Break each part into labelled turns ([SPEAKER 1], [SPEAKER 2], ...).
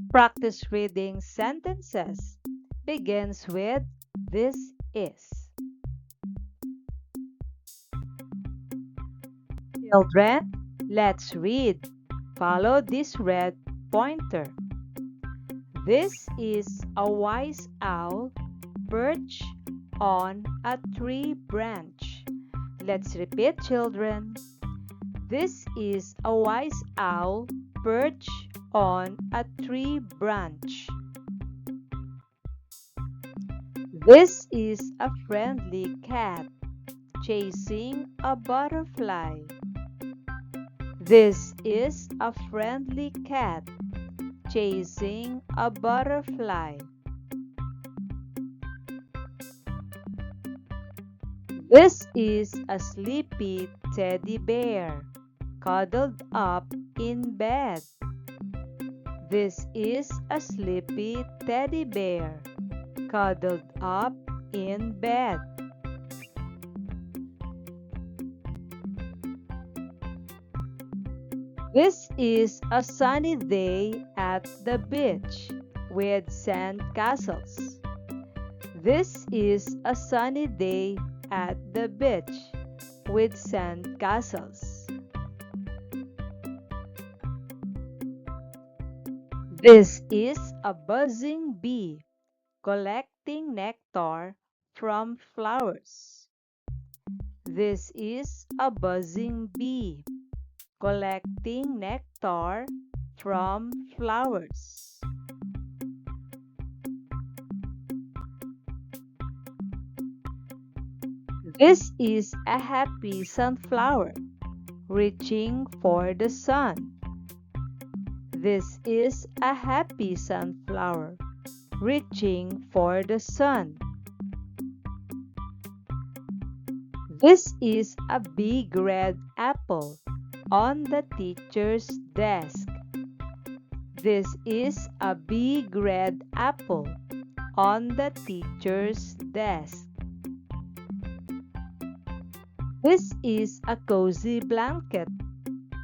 [SPEAKER 1] Practice reading sentences. Begins with this is. Children, let's read. Follow this red pointer. This is a wise owl perched on a tree branch. Let's repeat, children. This is a wise owl perched on a tree branch. This is a friendly cat chasing a butterfly. This is a friendly cat chasing a butterfly. This is a sleepy teddy bear cuddled up in bed. This is a sleepy teddy bear cuddled up in bed. This is a sunny day at the beach with sand castles. This is a sunny day at the beach with sand castles. This is a buzzing bee collecting nectar from flowers. This is a buzzing bee collecting nectar from flowers. This is a happy sunflower reaching for the sun. This is a happy sunflower reaching for the sun. This is a big red apple on the teacher's desk. This is a big red apple on the teacher's desk. This is a cozy blanket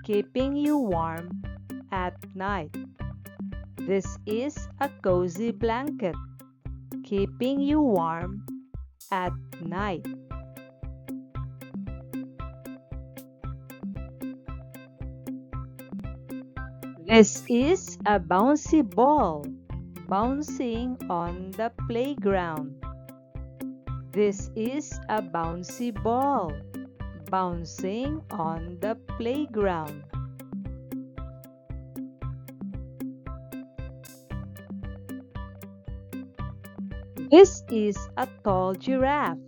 [SPEAKER 1] keeping you warm at night. This is a cozy blanket keeping you warm at night. This is a bouncy ball bouncing on the playground. This is a bouncy ball bouncing on the playground. This is a tall giraffe.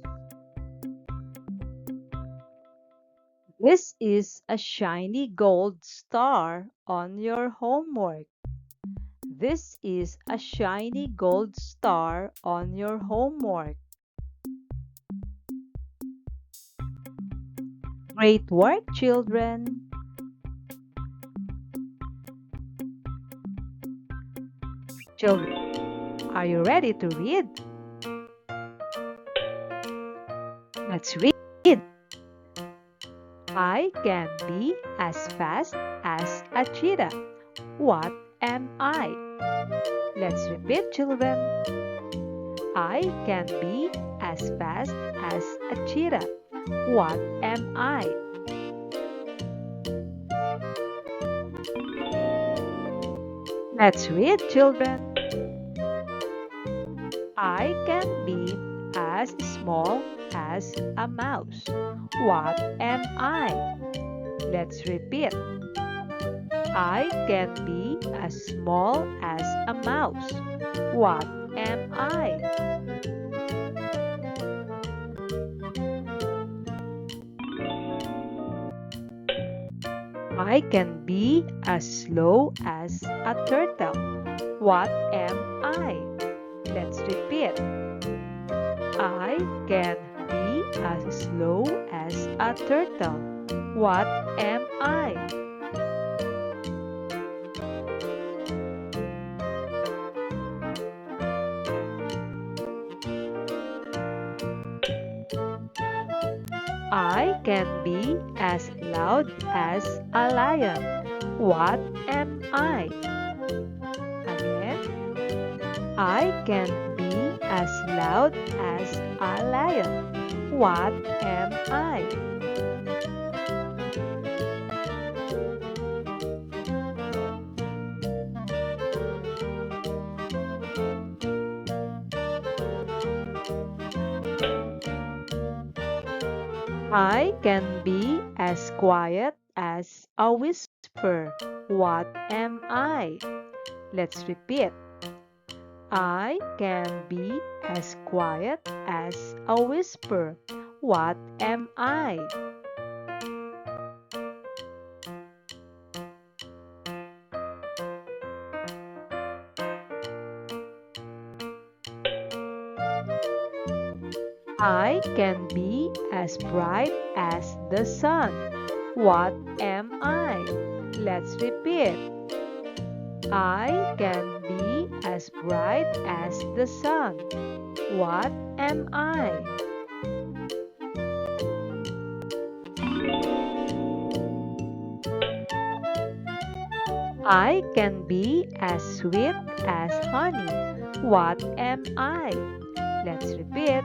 [SPEAKER 1] This is a shiny gold star on your homework. This is a shiny gold star on your homework. Great work, children! Children, are you ready to read? Let's read. I can be as fast as a cheetah. What am I? Let's repeat, children. I can be as fast as a cheetah. What am I? Let's read, children. I can be as small as a mouse. What am I? Let's repeat. I can be as small as a mouse. What am I? I can be as slow as a turtle. What am I? Let's repeat. I can be as slow as a turtle. What am I? I can be as loud as a lion. What am I? Again. I can be as loud as a lion. What am I? I can be as quiet as a whisper. What am I? Let's repeat. I can be as quiet as a whisper. What am I? I can be as bright as the sun. What am I? Let's repeat. I can be as bright as the sun. What am I? I can be as sweet as honey. What am I? Let's repeat.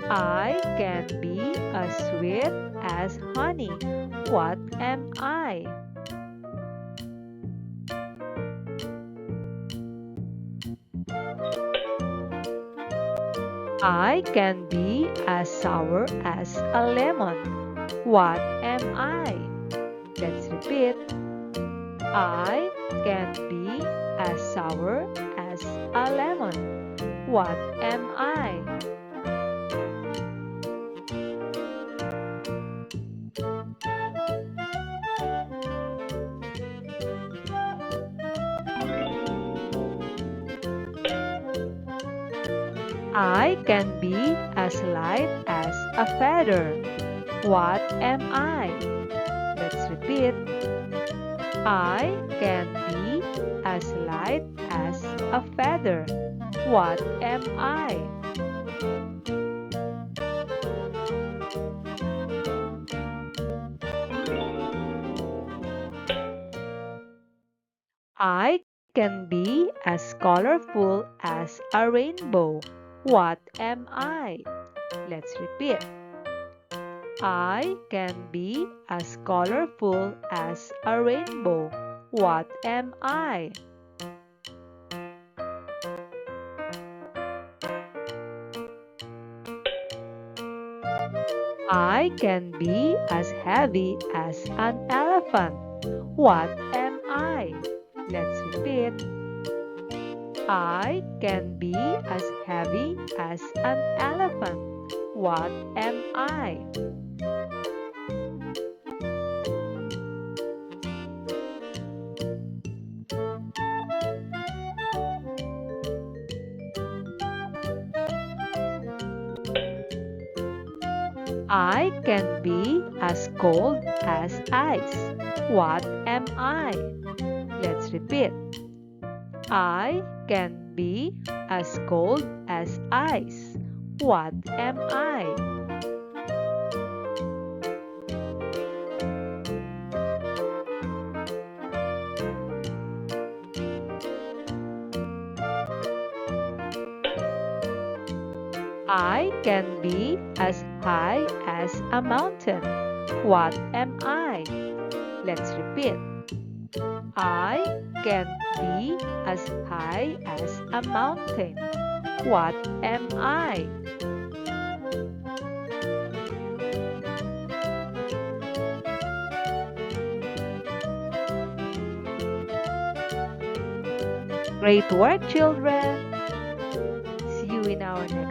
[SPEAKER 1] I can be as sweet as honey. What am I? I can be as sour as a lemon. What am I? Let's repeat. I can be as sour as a lemon. What am I? I can be as light as a feather. What am I? Let's repeat. I can be as light as a feather. What am I? I can be as colorful as a rainbow. What am I? Let's repeat. I can be as colorful as a rainbow. What am I? I can be as heavy as an elephant. What am I? Let's repeat. I can be as heavy as an elephant. What am I? I can be as cold as ice. What am I? Let's repeat. I can be as cold as ice. What am I? I can be as high as a mountain. What am I? Let's repeat. I can be as high as a mountain. What am I? Great work, children! See you in our next